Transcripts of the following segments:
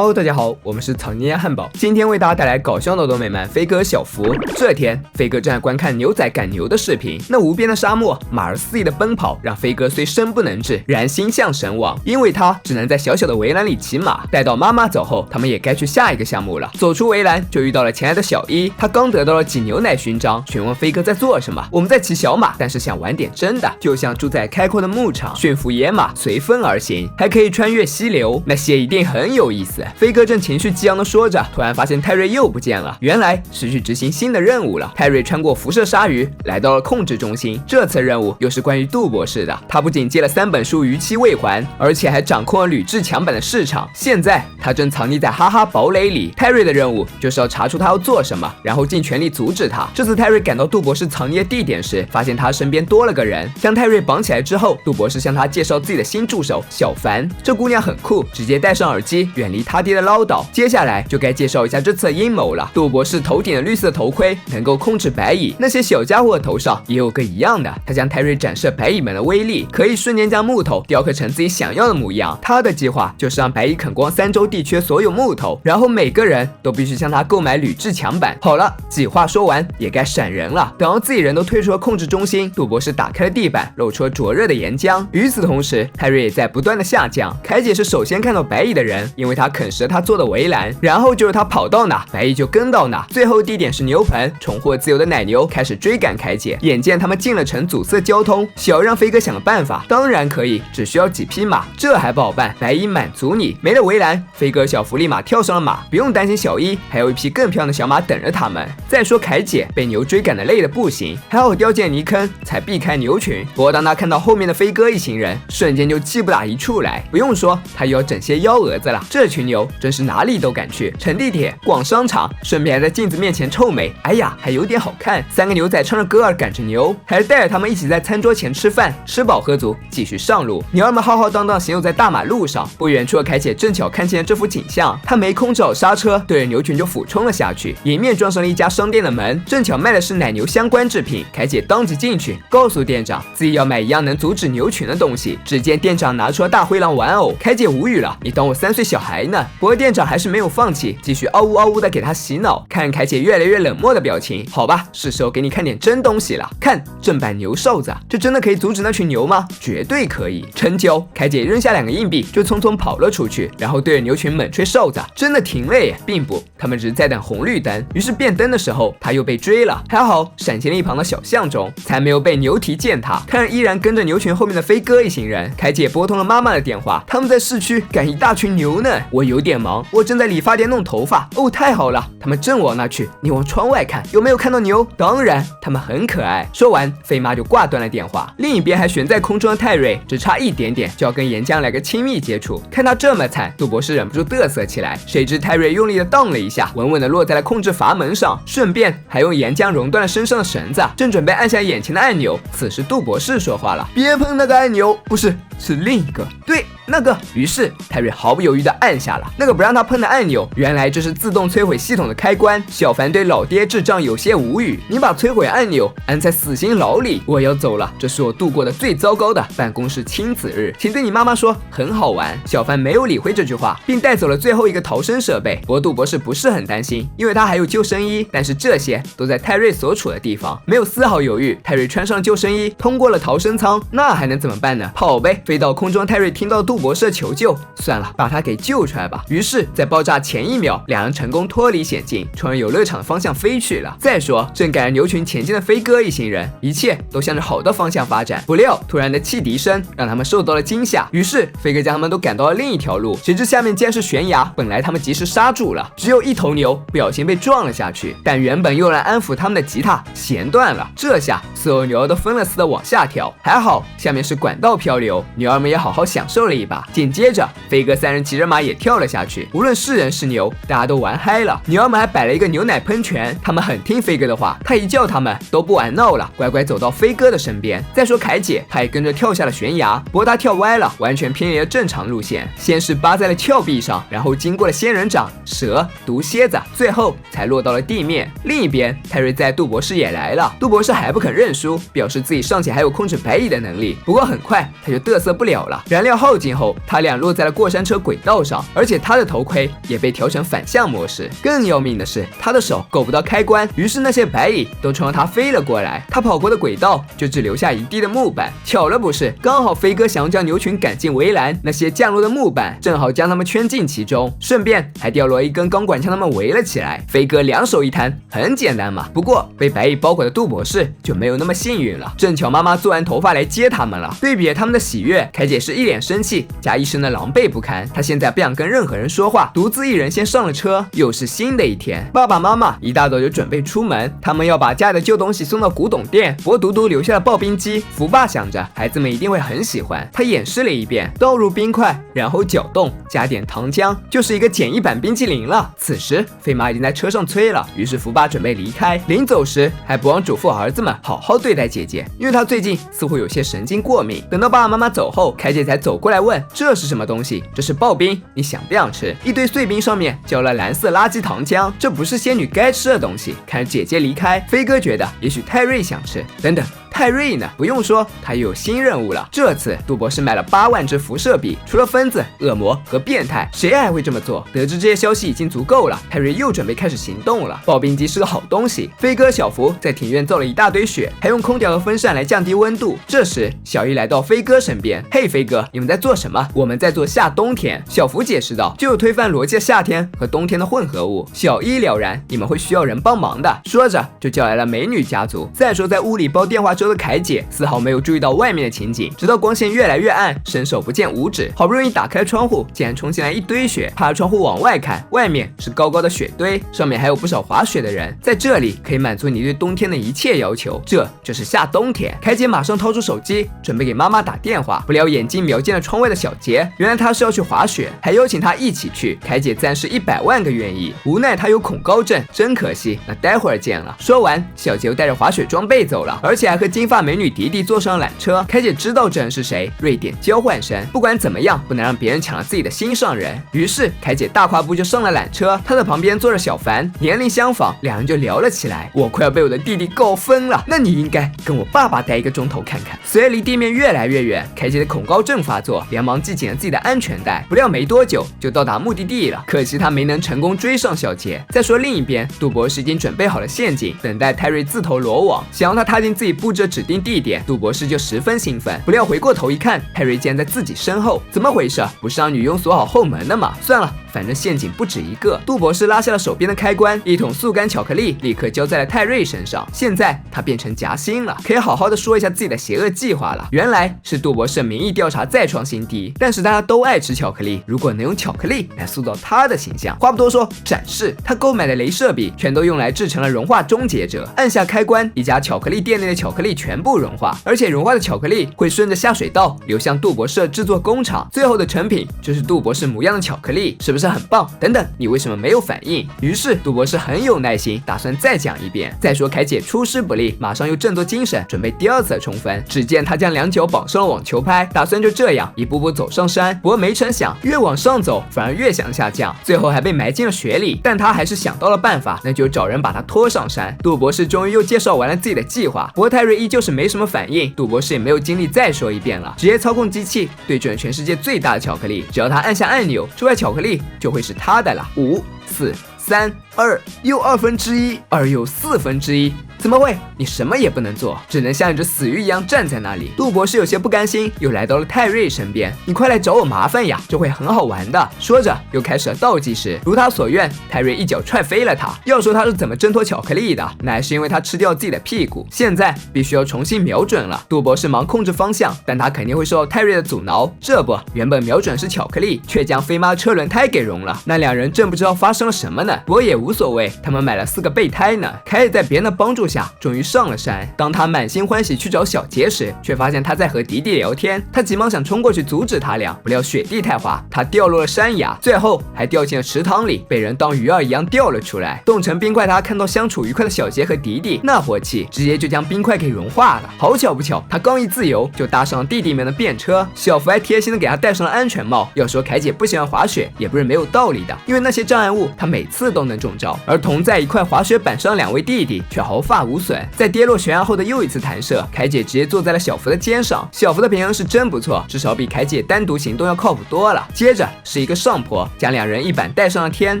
Hello， 大家好，我们是草泥汉堡，今天为大家带来搞笑脑洞美漫飞哥小福。这天，飞哥正在观看牛仔赶牛的视频，那无边的沙漠，马儿肆意的奔跑，让飞哥虽身不能至，然心向神往，因为他只能在小小的围栏里骑马。待到妈妈走后，他们也该去下一个项目了。走出围栏，就遇到了前来的小一，他刚得到了挤牛奶勋章，询问飞哥在做什么。我们在骑小马，但是想玩点真的，就像住在开阔的牧场，驯服野马，随风而行，还可以穿越溪流，那些一定很有意思。飞哥正情绪激昂地说着，突然发现泰瑞又不见了，原来是去执行新的任务了。泰瑞穿过辐射鲨鱼，来到了控制中心。这次任务又是关于杜博士的，他不仅借了3本书逾期未还，而且还掌控了铝制墙板的市场。现在他正藏匿在哈哈堡垒里。泰瑞的任务就是要查出他要做什么，然后尽全力阻止他。这次泰瑞赶到杜博士藏匿的地点时，发现他身边多了个人。将泰瑞绑起来之后，杜博士向他介绍自己的新助手小凡。这姑娘很酷，直接戴上耳机，远离他爹的唠叨。接下来就该介绍一下这次的阴谋了。杜博士头顶的绿色头盔能够控制白蚁，那些小家伙的头上也有个一样的。他向泰瑞展示白蚁们的威力，可以瞬间将木头雕刻成自己想要的模样。他的计划就是让白蚁啃光3州地区所有木头，然后每个人都必须向他购买铝制墙板。好了，计划说完，也该闪人了。等到自己人都退出了控制中心，杜博士打开了地板，露出了灼热的岩浆。与此同时，泰瑞也在不断的下降。凯姐是首先看到白蚁的人，因为他啃食了他做的围栏，然后就是他跑到哪，白蚁就跟到哪。最后地点是牛棚，重获自由的奶牛开始追赶凯姐。眼见他们进了城，阻塞交通，小让飞哥想了办法，当然可以，只需要几匹马，这还不好办，白蚁满足你。没了围栏，飞哥小福立马跳上了马，不用担心小一，还有一匹更漂亮的小马等着他们。再说凯姐被牛追赶的累得不行，还好掉进泥坑才避开牛群。不过当他看到后面的飞哥一行人，瞬间就气不打一处来。不用说，他又要整些幺蛾子了。这群牛真是哪里都敢去，乘地铁、逛商场，顺便还在镜子面前臭美。哎呀，还有点好看。3个牛仔唱着歌儿赶着牛，还带着他们一起在餐桌前吃饭，吃饱喝足，继续上路。牛儿们浩浩荡荡行走在大马路上。不远处的凯姐正巧看见了这幅景象，她没控制好刹车，对着牛群就俯冲了下去，迎面撞上了一家商店的门，正巧卖的是奶牛相关制品。凯姐当即进去，告诉店长自己要买一样能阻止牛群的东西。只见店长拿出了大灰狼玩偶，凯姐无语了，你当我3岁小孩呢？不过店长还是没有放弃，继续嗷呜嗷呜的给他洗脑。看凯姐越来越冷漠的表情，好吧，是时候给你看点真东西了。看正版牛哨子，这真的可以阻止那群牛吗？绝对可以。成交！凯姐扔下2个硬币，就匆匆跑了出去，然后对着牛群猛吹哨子。真的停了耶？并不，他们只是在等红绿灯。于是变灯的时候，他又被追了，还好闪进了一旁的小巷中，才没有被牛蹄践踏。看着依然跟着牛群后面的飞哥一行人，凯姐拨通了妈妈的电话，他们在市区赶一大群牛呢。我有点忙，我正在理发店弄头发。哦，太好了，他们正往那去。你往窗外看，有没有看到牛？当然，他们很可爱。说完，飞妈就挂断了电话。另一边还悬在空中的泰瑞，只差一点点就要跟岩浆来个亲密接触。看他这么惨，杜博士忍不住嘚瑟起来。谁知泰瑞用力的荡了一下，稳稳的落在了控制阀门上，顺便还用岩浆熔断了身上的绳子，正准备按下眼前的按钮。此时杜博士说话了：别碰那个按钮，不是，是另一个，对，那个。于是泰瑞毫不犹豫地按下了那个不让他碰的按钮，原来这是自动摧毁系统的开关。小凡对老爹智障有些无语，你把摧毁按钮安在死刑牢里，我要走了，这是我度过的最糟糕的办公室亲子日，请对你妈妈说很好玩。小凡没有理会这句话，并带走了最后一个逃生设备。不过杜博士不是很担心，因为他还有救生衣，但是这些都在泰瑞所处的地方。没有丝毫犹豫，泰瑞穿上救生衣，通过了逃生舱，那还能怎么办呢？跑呗！飞到空中，泰瑞听到杜博士的求救，算了，把他给救出来吧。于是，在爆炸前1秒，2人成功脱离险境，朝游乐场的方向飞去了。再说，正赶着牛群前进的飞哥一行人，一切都向着好的方向发展。不料，突然的汽笛声让他们受到了惊吓，于是飞哥将他们都赶到了另一条路。谁知下面竟然是悬崖，本来他们及时刹住了，只有一头牛不小心被撞了下去，但原本用来安抚他们的吉他弦断了，这下所有牛儿都分了似的往下跳。还好下面是管道漂流，牛儿们也好好享受了一把。紧接着，飞哥3人骑着马也跳了下去。无论是人是牛，大家都玩嗨了。牛儿们还摆了一个牛奶喷泉，他们很听飞哥的话，他一叫他们都不玩闹了，乖乖走到飞哥的身边。再说凯姐，她也跟着跳下了悬崖，不过她跳歪了，完全偏离了正常路线，先是扒在了峭壁上，然后经过了仙人掌、蛇、毒蝎子，最后才落到了地面。另一边，泰瑞在杜博士也来了，杜博士还不肯认输，表示自己尚且还有控制白蚁的能力。不过很快他就嘚瑟色不了了。燃料耗尽后，他俩落在了过山车轨道上，而且他的头盔也被调成反向模式。更要命的是，他的手够不到开关，于是那些白蚁都冲着他飞了过来。他跑过的轨道就只留下一地的木板。巧了不是，刚好飞哥想要将牛群赶进围栏，那些降落的木板正好将他们圈进其中，顺便还掉落一根钢管将他们围了起来。飞哥两手一摊，很简单嘛。不过被白蚁包裹的杜博士就没有那么幸运了，正巧妈妈做完头发来接他们了。对比他们的喜悦，凯姐是一脸生气加一身的狼狈不堪。她现在不想跟任何人说话，独自一人先上了车。又是新的一天，爸爸妈妈一大早就准备出门，他们要把家里的旧东西送到古董店。博嘟嘟留下了刨冰机，福爸想着孩子们一定会很喜欢，他演示了一遍，倒入冰块，然后搅动，加点糖浆，就是一个简易版冰淇淋了。此时飞妈已经在车上催了，于是福爸准备离开，临走时还不忘嘱咐儿子们好好对待姐姐，因为她最近似乎有些神经过敏。等到爸爸妈妈走后，凯姐才走过来问这是什么东西。这是刨冰，你想不想吃？一堆碎冰上面浇了蓝色垃圾糖浆，这不是仙女该吃的东西。看着姐姐离开，飞哥觉得也许泰瑞想吃。等等，泰瑞呢？不用说，他又有新任务了。这次杜博士买了8万支辐射笔，除了疯子、恶魔和变态，谁还会这么做？得知这些消息已经足够了，泰瑞又准备开始行动了。刨冰机是个好东西。飞哥、小福在庭院造了一大堆雪，还用空调和风扇来降低温度。这时，小伊来到飞哥身边：“嘿，飞哥，你们在做什么？”“我们在做夏冬天。”小福解释道，“就有推翻逻辑的夏天和冬天的混合物。”小伊了然：“你们会需要人帮忙的。”说着就叫来了美女家族。再说在屋里煲电话粥的凯姐丝毫没有注意到外面的情景，直到光线越来越暗，伸手不见五指，好不容易打开窗户，竟然冲进来一堆雪。趴着窗户往外看，外面是高高的雪堆，上面还有不少滑雪的人。在这里可以满足你对冬天的一切要求，这就是夏冬天。凯姐马上掏出手机，准备给妈妈打电话，不料眼睛瞄见了窗外的小杰，原来他是要去滑雪，还邀请他一起去。凯姐暂时100万个愿意，无奈他有恐高症，真可惜，那待会儿见了。说完，小杰又带着滑雪装备走了，而且还和金发美女迪迪坐上缆车。凯姐知道这人是谁，瑞典交换生，不管怎么样不能让别人抢了自己的心上人。于是凯姐大跨步就上了缆车，她的旁边坐着小凡，年龄相仿，两人就聊了起来。我快要被我的弟弟告疯了，那你应该跟我爸爸待1个钟头看看。随着离地面越来越远，凯姐的恐高症发作，连忙系紧了自己的安全带，不料没多久就到达目的地了。可惜他没能成功追上小杰。再说另一边，杜博士已经准备好了陷阱，等待泰瑞自投罗网，想要他踏进自己布置的指定地点，杜博士就十分兴奋。不料回过头一看，泰瑞竟然在自己身后，怎么回事？不是让女佣锁好后门的吗？算了，反正陷阱不止一个。杜博士拉下了手边的开关，一桶速干巧克力立刻浇在了泰瑞身上。现在他变成夹心了，可以好好的说一下自己的邪恶计划了。原来是杜博士民意调查再创新低，但是大家都爱吃巧克力，如果能用巧克力来塑造他的形象，话不多说，展示。他购买的镭射笔全都用来制成了融化终结者，按下开关，一家巧克力店内的巧克力全部融化，而且融化的巧克力会顺着下水道流向杜博士的制作工厂，最后的成品就是杜博士模样的巧克力，是不是很棒？等等，你为什么没有反应？于是杜博士很有耐心，打算再讲一遍。再说凯姐出师不利，马上又振作精神，准备第2次的冲锋。只见他将2脚绑上了网球拍，打算就这样一步步走上山。不过没成想，越往上走反而越想下降，最后还被埋进了雪里。但他还是想到了办法，那就找人把他拖上山。杜博士终于又介绍完了自己的计划，不过泰瑞依旧是没什么反应。杜博士也没有精力再说一遍了，直接操控机器对准全世界最大的巧克力，只要他按下按钮，这块巧克力就会是他的了。5、4、3、2，又1/2，2又1/4，怎么会？你什么也不能做，只能像一只死鱼一样站在那里。杜博士有些不甘心，又来到了泰瑞身边。你快来找我麻烦呀，这会很好玩的。说着又开始了倒计时。如他所愿，泰瑞一脚踹飞了他。要说他是怎么挣脱巧克力的，那还是因为他吃掉自己的屁股。现在必须要重新瞄准了。杜博士忙控制方向，但他肯定会受到泰瑞的阻挠。这不，原本瞄准是巧克力，却将飞妈车轮胎给融了。那两人正不知道发生了什么呢，不过也无所谓，他们买了4个备胎呢。凯也在别人的帮助下终于上了山。当他满心欢喜去找小杰时，却发现他在和迪迪聊天。他急忙想冲过去阻止他俩，不料雪地太滑，他掉落了山崖，最后还掉进了池塘里，被人当鱼儿一样掉了出来。冻成冰块，他看到相处愉快的小杰和迪迪，那火气直接就将冰块给融化了。好巧不巧，他刚一自由就搭上了弟弟们的便车。小福还贴心的给他戴上了安全帽。要说凯姐不喜欢滑雪也不是没有道理的，因为那些障碍物他每次都能中招，而同在一块滑雪板上2位弟弟却毫发发无损。在跌落悬崖后的又一次弹射，凯姐直接坐在了小福的肩上。小福的平衡是真不错，至少比凯姐单独行动要靠谱多了。接着是一个上坡，将两人一板带上了天，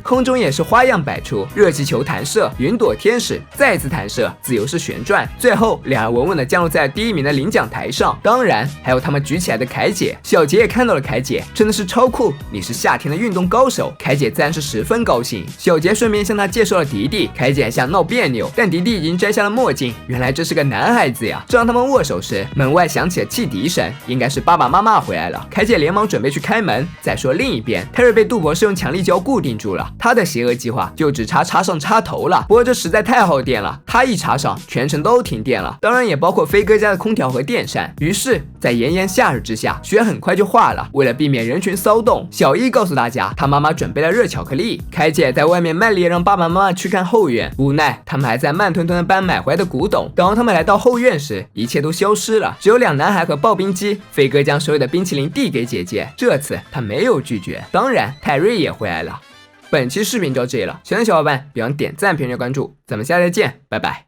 空中也是花样百出，热气球弹射、云朵天使，再一次弹射、自由式旋转，最后两人稳稳地降落在了第1名的领奖台上。当然还有他们举起来的凯姐。小杰也看到了凯姐，真的是超酷，你是夏天的运动高手。凯姐自然是十分高兴。小杰顺便向他介绍了迪迪，凯姐还想闹别扭，但迪迪已经摘下了墨镜，原来这是个男孩子呀。正当他们握手时，门外响起了汽笛声，应该是爸爸妈妈回来了。凯姐连忙准备去开门。再说另一边，泰瑞被杜博士用强力胶固定住了，他的邪恶计划就只差插上插头了。不过这实在太耗电了，他一插上，全程都停电了，当然也包括飞哥家的空调和电扇。于是，在炎炎夏日之下，雪很快就化了。为了避免人群骚动，小一告诉大家，他妈妈准备了热巧克力。凯姐在外面卖力让爸爸妈妈去看后院，无奈他们还在慢吞吞的搬买回来的古董。等他们来到后院时，一切都消失了，只有两男孩和刨冰机。飞哥将所有的冰淇淋递给姐姐，这次他没有拒绝。当然，泰瑞也回来了。本期视频就到这里了，喜欢的小伙伴别忘点赞、评论、关注，咱们下期再见，拜拜。